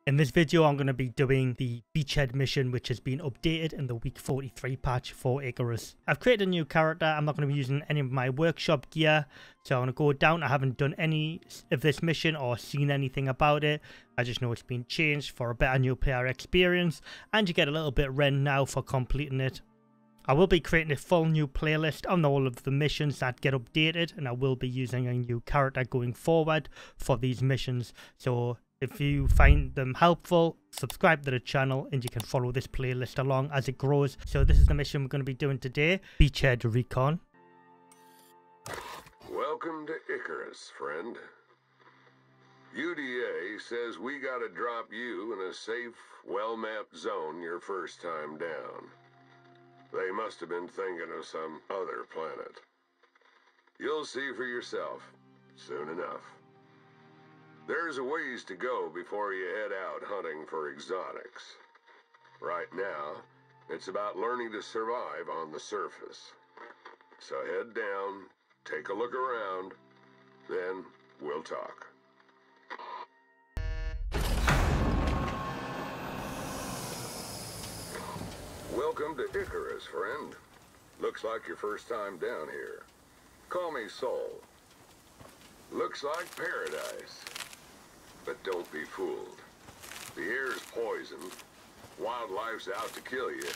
In this video, I'm going to be doing the BeachHead mission, which has been updated in the week 43 patch for ICARUS. I've created a new character. I'm not going to be using any of my workshop gear, so I'm going to go down. I haven't done any of this mission or seen anything about it. I just know it's been changed for a better new player experience, and you get a little bit rent now for completing it. I will be creating a full new playlist on all of the missions that get updated, and I will be using a new character going forward for these missions. So if you find them helpful, subscribe to the channel and you can follow this playlist along as it grows. So this is the mission we're going to be doing today, BeachHead Recon. Welcome to ICARUS, friend. UDA says we gotta drop you in a safe, well-mapped zone your first time down. They must have been thinking of some other planet. You'll see for yourself soon enough. There's a ways to go before you head out hunting for exotics. Right now, it's about learning to survive on the surface. So head down, take a look around, then we'll talk. Welcome to ICARUS, friend. Looks like your first time down here. Call me Soul. Looks like paradise. But don't be fooled. The air's poisoned, wildlife's out to kill you,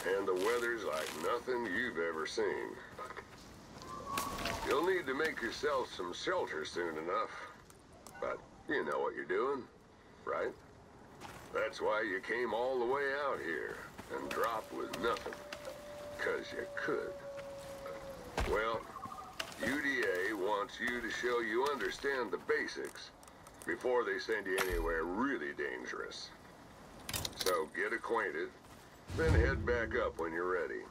and the weather's like nothing you've ever seen. You'll need to make yourself some shelter soon enough, but you know what you're doing, right? That's why you came all the way out here and dropped with nothing, 'cause you could. Well, UDA wants you to show you understand the basics before they send you anywhere really dangerous. So get acquainted, then head back up when you're ready.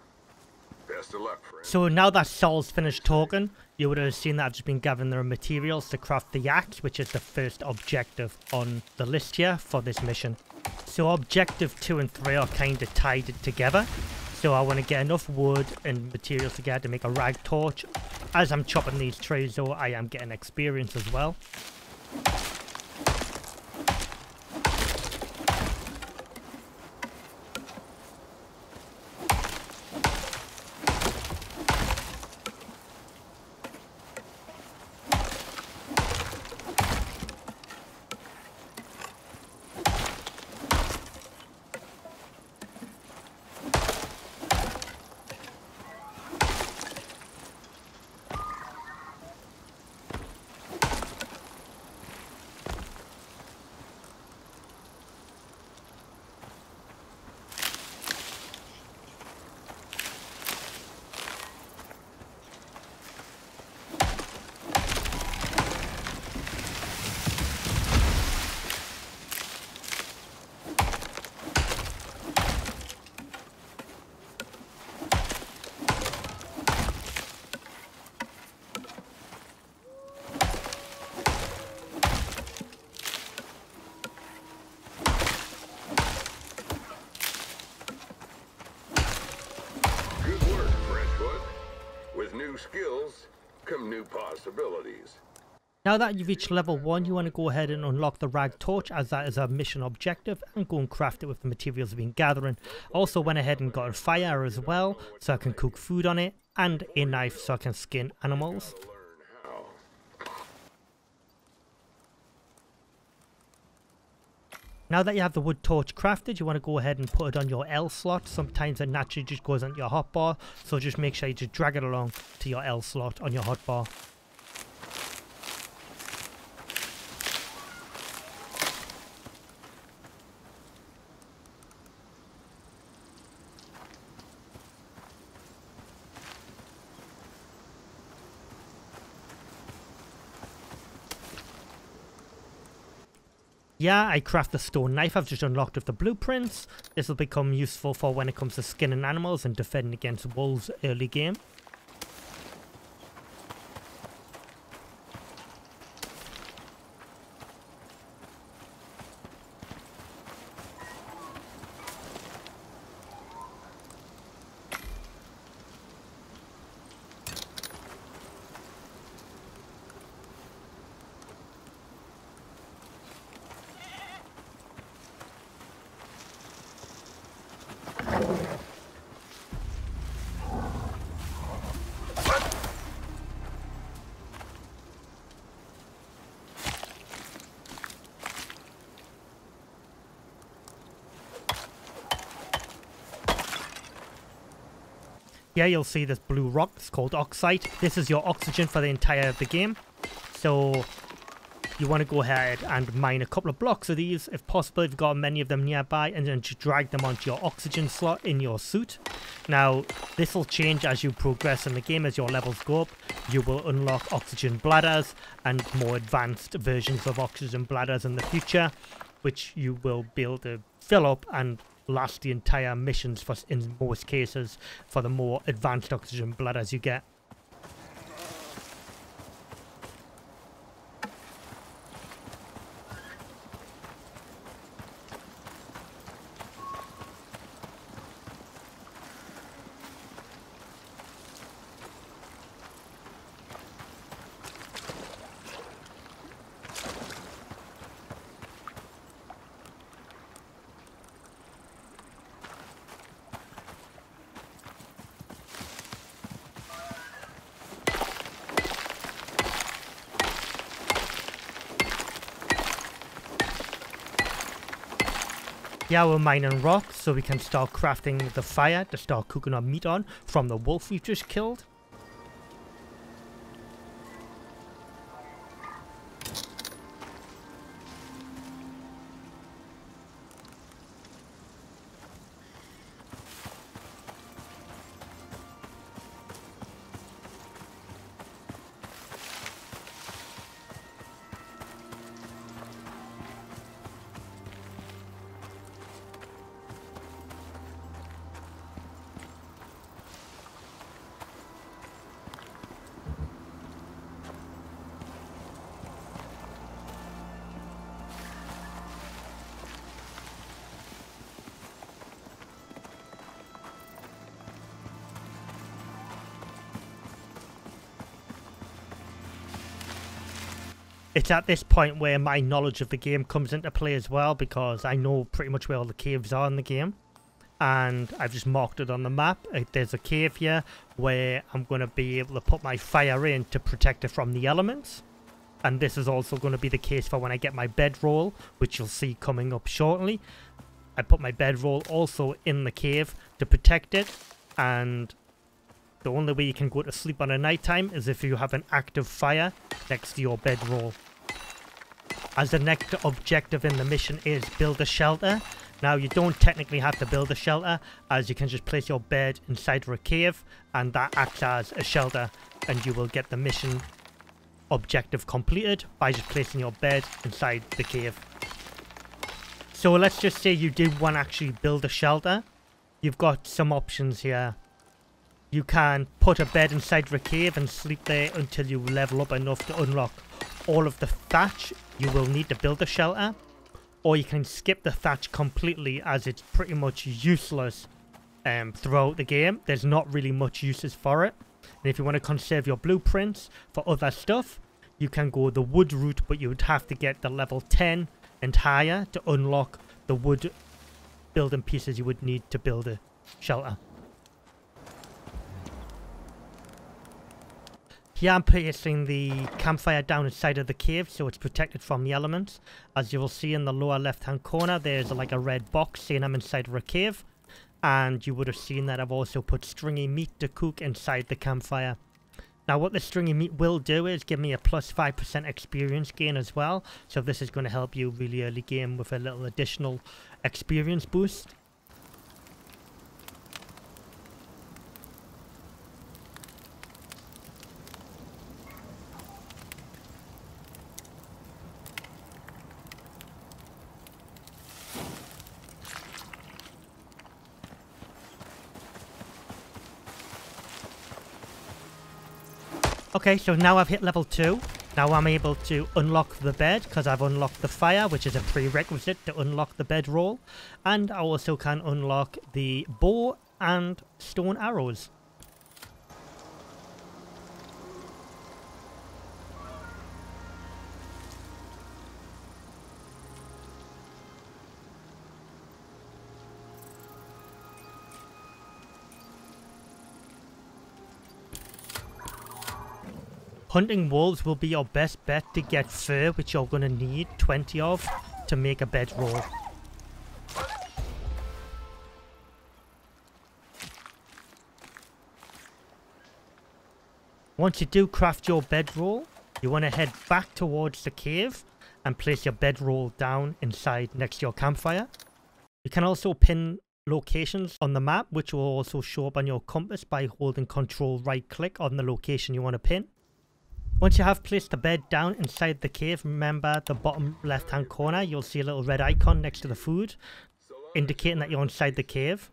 Best of luck, friend. So now that Saul's finished talking, you would have seen that I've just been gathering the materials to craft the axe, which is the first objective on the list here for this mission. So objective 2 and 3 are kind of tied together. So I want to get enough wood and materials together to make a rag torch. As I'm chopping these trees though, I am getting experience as well. New skills come new possibilities. Now that you've reached level 1, you want to go ahead and unlock the rag torch, as that is a mission objective, and go and craft it with the materials we've been gathering. Also went ahead and got a fire as well, so I can cook food on it, and a knife so I can skin animals. Now that you have the wood torch crafted, you want to go ahead and put it on your L slot. Sometimes it naturally just goes onto your hotbar, so just make sure you just drag it along to your L slot on your hotbar. Yeah, I craft the stone knife I've just unlocked with the blueprints. This will become useful for when it comes to skinning animals and defending against wolves early game. Here you'll see this blue rock. It's called oxide. This is your oxygen for the entire of the game. So you want to go ahead and mine a couple of blocks of these if possible, if you've got many of them nearby, and then just drag them onto your oxygen slot in your suit. Now this will change as you progress in the game. As your levels go up, you will unlock oxygen bladders and more advanced versions of oxygen bladders in the future, which you will be able to fill up and last the entire missions for, in most cases, for the more advanced oxygen bladders you get. Yeah, we're mining rocks so we can start crafting the fire to start cooking our meat on from the wolf we've just killed. It's at this point where my knowledge of the game comes into play as well, because I know pretty much where all the caves are in the game. And I've just marked it on the map. There's a cave here where I'm going to be able to put my fire in to protect it from the elements. And this is also going to be the case for when I get my bedroll, which you'll see coming up shortly. I put my bedroll also in the cave to protect it. And the only way you can go to sleep on a night time is if you have an active fire next to your bedroll. As the next objective in the mission is build a shelter. Now you don't technically have to build a shelter, as you can just place your bed inside of a cave and that acts as a shelter, and you will get the mission objective completed by just placing your bed inside the cave. So let's just say you do want to actually build a shelter. You've got some options here. You can put a bed inside the cave and sleep there until you level up enough to unlock all of the thatch you will need to build a shelter. Or you can skip the thatch completely, as it's pretty much useless throughout the game. There's not really much uses for it. And if you want to conserve your blueprints for other stuff, you can go the wood route, but you would have to get the level 10 and higher to unlock the wood building pieces you would need to build a shelter. Here I'm placing the campfire down inside of the cave so it's protected from the elements. As you will see in the lower left hand corner, there's like a red box saying I'm inside of a cave. And you would have seen that I've also put stringy meat to cook inside the campfire. Now what the stringy meat will do is give me a plus 5% experience gain as well. So this is going to help you really early game with a little additional experience boost. Okay, so now I've hit level 2. Now I'm able to unlock the bed because I've unlocked the fire, which is a prerequisite to unlock the bedroll. And I also can unlock the bow and stone arrows. Hunting wolves will be your best bet to get fur, which you're going to need 20 of to make a bedroll. Once you do craft your bedroll, you want to head back towards the cave and place your bedroll down inside next to your campfire. You can also pin locations on the map, which will also show up on your compass by holding Control right click on the location you want to pin. Once you have placed the bed down inside the cave, remember the bottom left hand corner, you'll see a little red icon next to the food, indicating that you're inside the cave.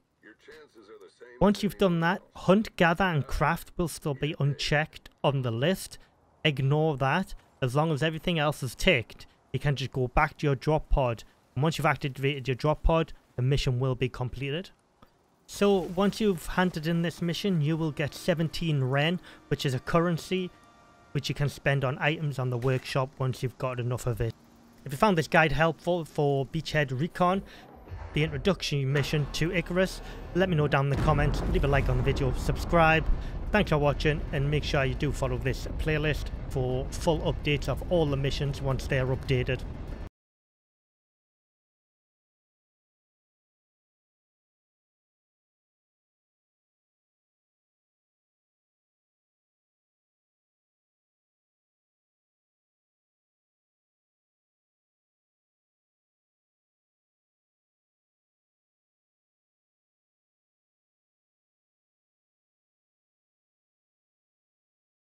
Once you've done that, hunt, gather and craft will still be unchecked on the list. Ignore that. As long as everything else is ticked, you can just go back to your drop pod. And once you've activated your drop pod, the mission will be completed. So once you've handed in this mission, you will get 17 Ren, which is a currency which you can spend on items on the workshop once you've got enough of it. If you found this guide helpful for BeachHead Recon, the introduction mission to ICARUS, let me know down in the comments, leave a like on the video, subscribe. Thanks for watching, and make sure you do follow this playlist for full updates of all the missions once they are updated.